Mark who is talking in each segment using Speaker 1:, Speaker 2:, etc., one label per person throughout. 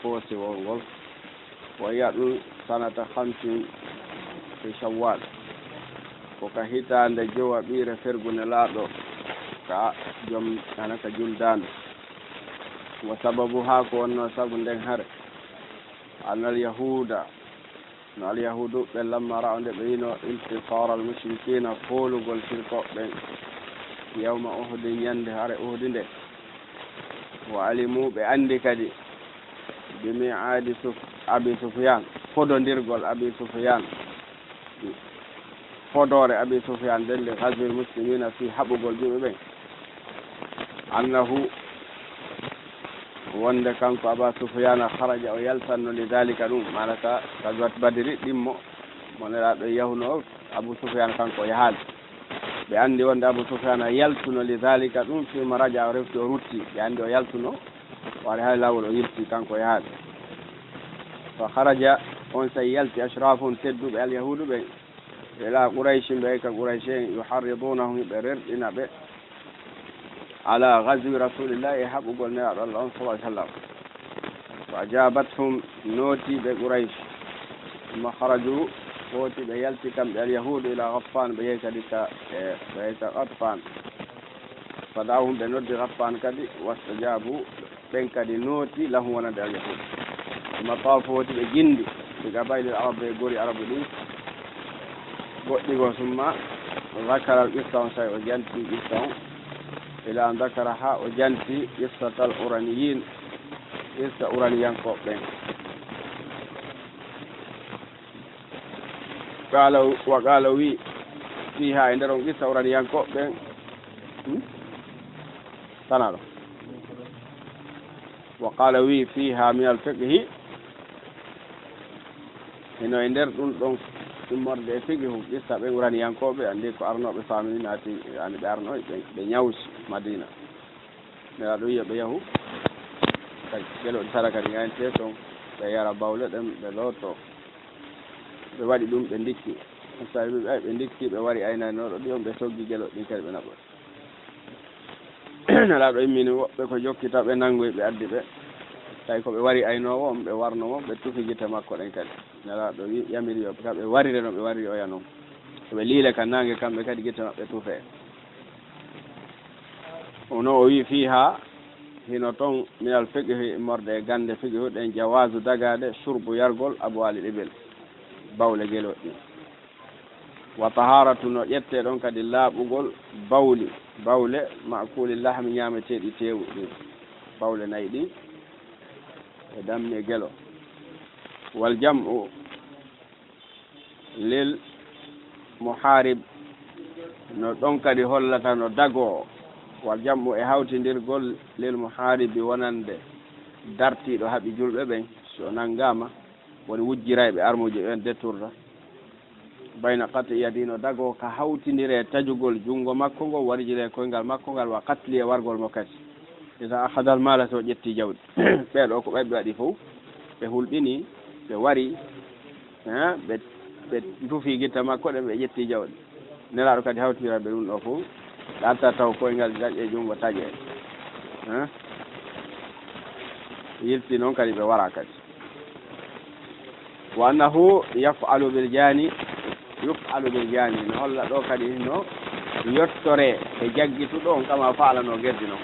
Speaker 1: foosi wongol ويأتي سنة 5 في شوال وكهيتان دجوا بير فرقون لادو كا جم أنا كجلدان وسببها كون سبب دهر أن اليهود لما رأوا بينو انتصار المشركين قولوا قل شركوا يوم أحد يندهر أحد وعلموا بأندك دي بميعاد أبي سفيان فدندرغول أبي سفيان فدور أبي سفيان دل غزو المسلمين في حبوغول جيبين أنه وند كان أبا سفيان خرج ويلسن لذلك نوم مالك غزوة بدر دمو من لا يهونو أبو سفيان كان يحال بأندي وند أبو سفيان يلسن لذلك نوم فيما رجع ورفت روتي بأندي يلسنو وعلى لاول يلسي كان يحال فخرج ونسيلت أشراف تدب اليهود إلى قريش بيك قريشين يحرضونهم برر إنبه على غزو رسول الله يحب قلنا الله صلى الله عليه وسلم وأجابتهم نوتي بقريش ثم خرجوا فوتي بيلتي كم اليهود إلى غطفان بيك غطفان فدعوهم بنود غطفان كدي واستجابوا بين كدي نوتي له وند اليهود ثم طافوا بجندي بقبائل العرب يقولي عرب لي قلت ثم ذكر القصة وجنتي قصة إلى أن ذكرها وجنتي قصة الأورانيين قصة أورانيين قبلين وقالوا فيها عندهم قصة أورانيين قبلين تنالوا وقالوا فيها من الفقه إنه عندر دون ثمر فقه قصة أورانيين قبل عندك أرنو بسامين أتي يعني بأرنو بنياوس مدينة نرادوية بيهو كيلو سارك رجعين تيسون بيارا باولة دم بلوتو بوادي دوم بنديكي مسافر بنديكي بوادي أين نور ديوم بسوقي كيلو نكال بنابو نرادو إمينو بكو كتاب نانغوي بأدي بي تايكو بوادي أين نور بوارنو بتوفي جيتا ماكو نكال نرادو ياميري بكاب بوادي رنو بوادي أيانو بليلة كنانغ كام بكاد جيتا بتوفي ونوي فيها هنا تون من الفقه مرد غاند فقه دين جواز دغاده شرب يرغل ابوال الابل باول جلو وطهارة يته دون كدي لابغول باول ماكول اللحم نيامته دي تيو باول نايدي دم جلو والجمع للمحارب no don kadi hollata no dago wal jammu e hawtindirgol lil muharibi wonande dartiɗo haɓi julɓe ɓen so nangama woni wujjirayɓe armuji ɓen detturta bayna qati yadino dago ka hawtindire tajugol jungo makko ngo warjire koyngal makko ngal wa qatli e wargol mo kadi ida ahadal mala to ƴetti jawdi ɓeɗo ko ɓeɓɓe waɗi fof ɓe hulɓini ɓe wari ɓe dufi guitta makko ɗe ɓe ƴetti jawdi nelaɗo kadi hawtiraɓe ɗum ɗo fof ɗatta taw koyngal daƴƴe jungo taƴe yilti noon kadi ɓe wara kadi wa annahu yuf'alu bil jani no holla ɗo kadi no yottore e jaggituɗo on kama faalano gerdi noon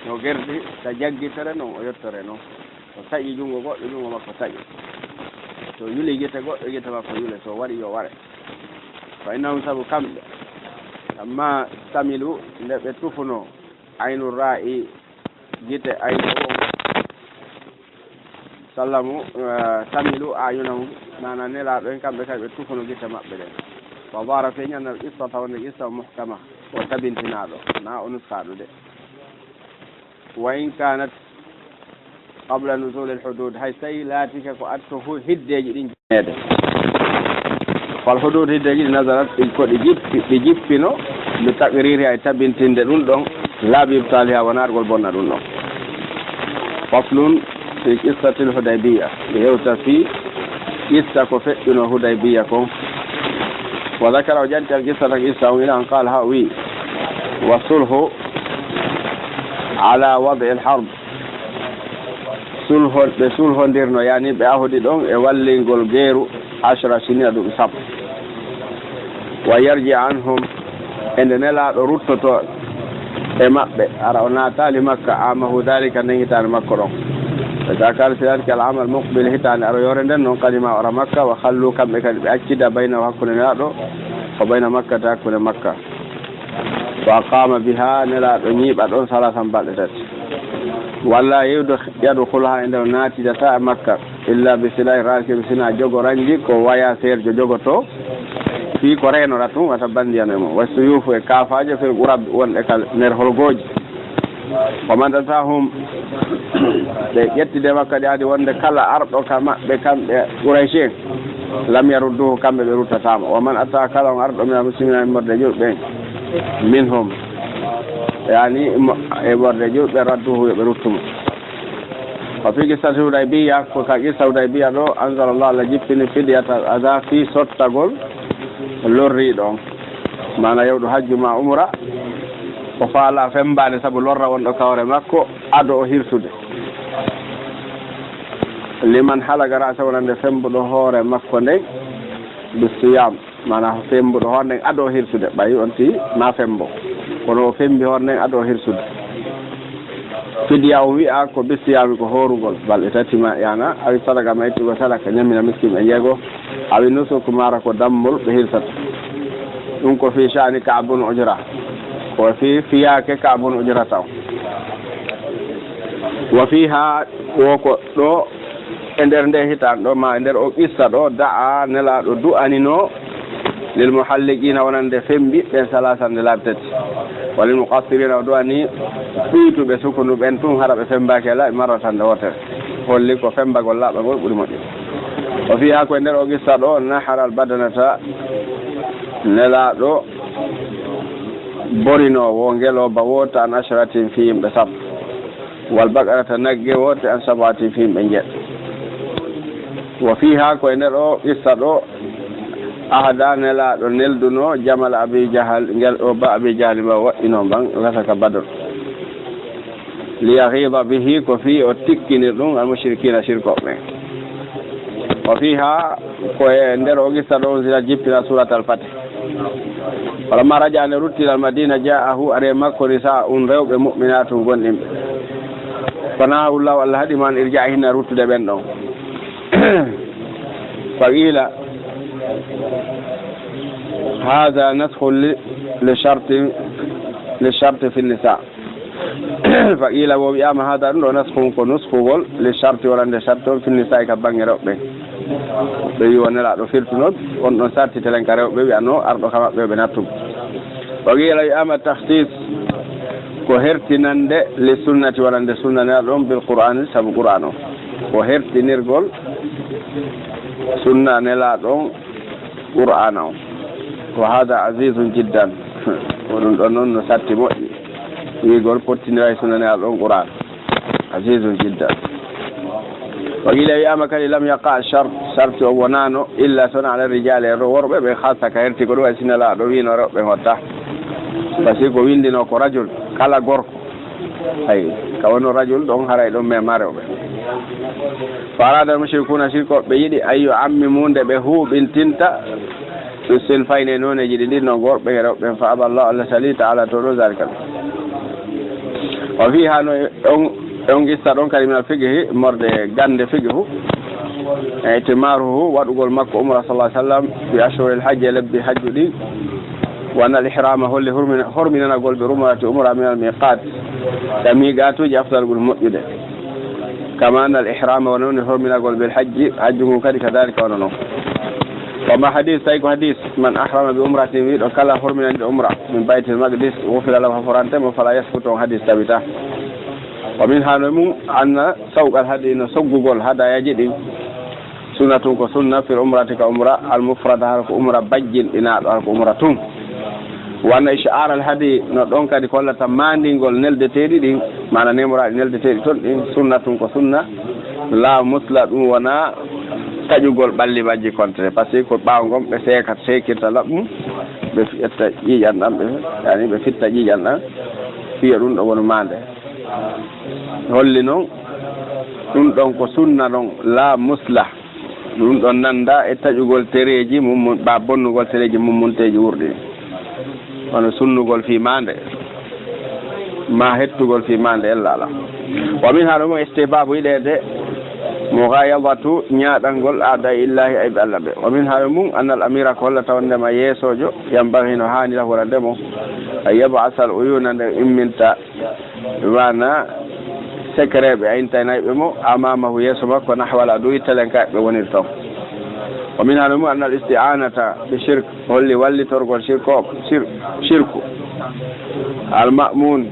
Speaker 1: no gerdi ta jaggitere noon o yottore noon so taƴi jungo goɗɗo jungo makko taƴi so yuli guite goɗɗo guite makko yule so waɗi yo ware fa innahum sabu kamɓe amma tamilu nde ɓe tufuno aynu ra'i gite aynu o sallamu tamilu ayunahum mana nelaɗo en kamɓe kadi ɓe tufuno gite maɓɓe ɗen wa bara fe ñannal qissa tawande qissa muhkama o tabintinaɗo na o nuskaɗo de wa in kanat qabla nusul al hudud hay tawi laatike ko atto hiddeji ɗin jeede fal hudud hiddeji ɗi nasarat ko ɗi jippino mi taqriri ay tabintinde ɗum ɗon laabi taliha wonargol bonna ɗum ɗon faslun fi qissatil hudaybiya ɓe hewta fi qissa ko feƴƴuno hudaybiya kon wa dakara o janti al qissata qissa o ila an qala ha wi wa sulhu ala wadi al harb sulhondirno yani ɓe ahodi ɗon e wallingol geeru 10 sinina ɗum sappo wa yarji anhum ende nelaɗo ruttoto e maɓɓe ara o naatali makka amahu dalika nden hitande makko ɗon فإذا كان في ذلك العام المقبل هتان أريور دنون قدم أرى مكة وخلوا كم أكد بين وكل نادو وبين مكة تأكل مكة وقام بها نلا نيب أدون 3 بلدات ولا يدخلها عند ناتجة مكة إلا بسلاح راكب سنا جوجو رنجي كوايا سير جوجو تو في كورين راتون وتبندي أنمو والسيوف وكافاجة في الغرب والأكل نرهلجوج ومن أتاهم yettide makka adi wonde kala arɗo ka maɓɓe kamɓe Quraysh lam yarudduhu kamɓe ɓe ruttatama wa man atta kala on arɗo mina muslimina e morde julɓe minhum yani e morde julɓe radduhu yoɓe ruttuma wa fi qissati Hudaybiya ko ka qissa Hudaybiya ɗo anzalallah Allah jippini fidyata ada fi sottagol lorri ɗon mana yewɗo hajju ma umra o faala fembade saabu lorra wonɗo kawre makko ado o hirsude liman halaga rasa wonande fembuɗo hoore makko nden bisiyam mana fembuɗo hoore nden ado o hirsude ɓayi on ti ma fembo kono o fembi hoore nden ado o hirsude fidiya o wi'a ko bisiyami ko horugol balɗe tatima yana awi sadaga ma ittugo sadaka ñamina miskin e jeego awi nusuku mara ko dammol ɓe hirsata ɗum ko fi shani Ka'bun ujra ko fi fiyake Ka'bun ujra taw wa fiha woko ɗo e nder nde hitan ɗo ma e nder o qissa ɗo da'a nelaɗo du'anino lil muhalliqina wonande fembi ɓen salasande laabi tati walil muqassirina o du'ani ɓuytuɓe sukundu ɓen tun hara ɓe fembaki laaɓi marratande wotere holli ko fembagol laaɓagol ɓuuri moƴƴi o fiha ko e nder o qissa ɗo naharal badanata nelaɗo borinowo ngeloba wota an ashratin fi yimɓe sappo wal bakarata nagge wote an sabatin fi yimɓe jeɗɗo wa fiha ko e nder o qissa ɗo ahada nelaɗo nelduno jamal abi jahal ngel o ba abi jahali ma waɗɗino ban gasaka badr liyahiba bihi ko fi o tikkinir ɗum al mushrikina shirkoɓe ɓen wa fiha ko e nder o qissa ɗo on sila jippina surat al fatih walamma raja ne ruttila al madina ja'ahu are makko nisa rewɓe mu'minatu gonɗinɓe fana ullahu Allah haɗi man irja hinna ruttude ɓen ɗon فقيل هذا نسخ للشرط في النساء فقيل وبيام هذا نسخ للشرط ولا شرط في النساء كبان ربه بيوانا لا رفيرتنود ونو سارتي تلنك ربه بيانو أرضو كما بيبناتهم وقيل يام التخصيص كهرتنند للسنة ولا سنة نالهم بالقرآن سب القرآن وهرتنرغل سنة نالهم قرآن وهذا عزيز جدا ونو سارتي مؤمن يقول بوتيني سنة نالهم قرآن عزيز جدا وقيل أيام كان لم يقع شرط ونانو إلا سنة على الرجال وربه بخاصة كهرتي قلوا سنة لا روين وربه وطا فسيكو ويندينو كو رجل كلا غوركو أي كونو رجل دون هراي دون ميمارو فأراد المشركون شركو بيدي أيو عمي موند بهو بنتنتا يسين فايني نوني جديدين نو غور بهرو فأبى الله الله سلي تعالى تورو ذلك وفيها on gissa ɗon kadi min alfiqhi morde gande fiqhu e timaruhu waɗugol makko umra sallallahu alaihi wasallam fi ashhuril hajj lebbi hajju ɗi wa anna al ihrama holli horminanagol ɓe rumrati umra min al miqat ka miqatuji afdal ɓuri moƴƴude kama anna al ihrama wona noon horminagol bil hajji hajju ngu kadi kadalika wona noon wama hadis tawi ko hadis man ahrama bi umratin wiɗo kala horminande umra min baytil maqdis wofira lahu haforantemo fala yasfutu on hadis tabita ومن هذا أن سوق الهدي نسوقول هذا يجد سنة كسنة في العمرة كعمرة المفردة هلك عمرة بجل إناء هلك عمرة توم وأن إشعار الهدي نون كدي كل تمانين قول نلد تيري دي معنى نمرة نلد تيري تون سنة كسنة لا مسلط ونا تجول بالي بجي كونتري بس يكون باعهم بسيكة تلقم بفيت يجانا يعني بفيت يجانا في رون أول ماله holli noon ɗum ɗon ko sunna ɗon la musla ɗum ɗon nanda e taƴugol tereji mum ɓa bonnugol tereji mummunteji wurɗi kono sunnugol fimande ma hettugol fimande ellala wa min ha ɗum istibabu yiɗede mughayadatu ñaaɗangol aada illahi ayɓe allah ɓe wa min ha mum annal amira ko holla taw ndema yeesojo yambagi no hani lahora ndemo a yabasal uyuna nde imminta wana secret ɓe ayintanayɓe mo amamahu yeeso makko nahwal adu ittalen ka ɓe wonir toon wa min ha mum annal isti'anata ɓe shirk holli wallitorgol shirku almamun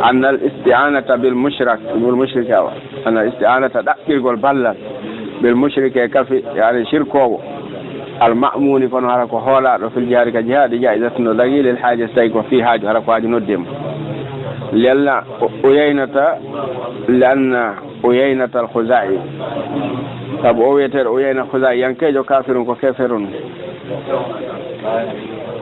Speaker 1: annal isti'anata bil mushrik awa annal isti'anata ɗaɓɓirgol ballal bil mushrike kafi yani shirkowo almamuni kono hara ko hoolaɗo fil jihadi ka jihadi jaizatno lagi lil haaja so tawi ko fi haaju hara ko haaju noddema lianna uyaynata al khuzai saabu o wiyeteɗo uyayna khuzai yankejo kafirun ko keferun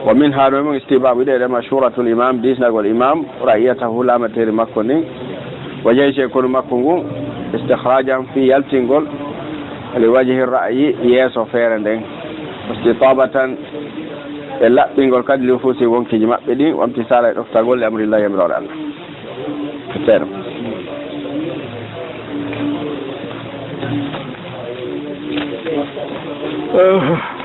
Speaker 1: wa min ha ɗo mum istibabu ɗeɗe mashuratul imam disnagol imam ra'iyatahu lamateri makko ni wa jeyse kono makko ngu istihrajam fi yaltingol li wajhi ra'yi yeeso feere nden istitabatan e laɓɓingol kadi li fuusi wonkiji maɓɓe ɗi wamti sala e ɗoftagol li amrillahi yamirore allah feere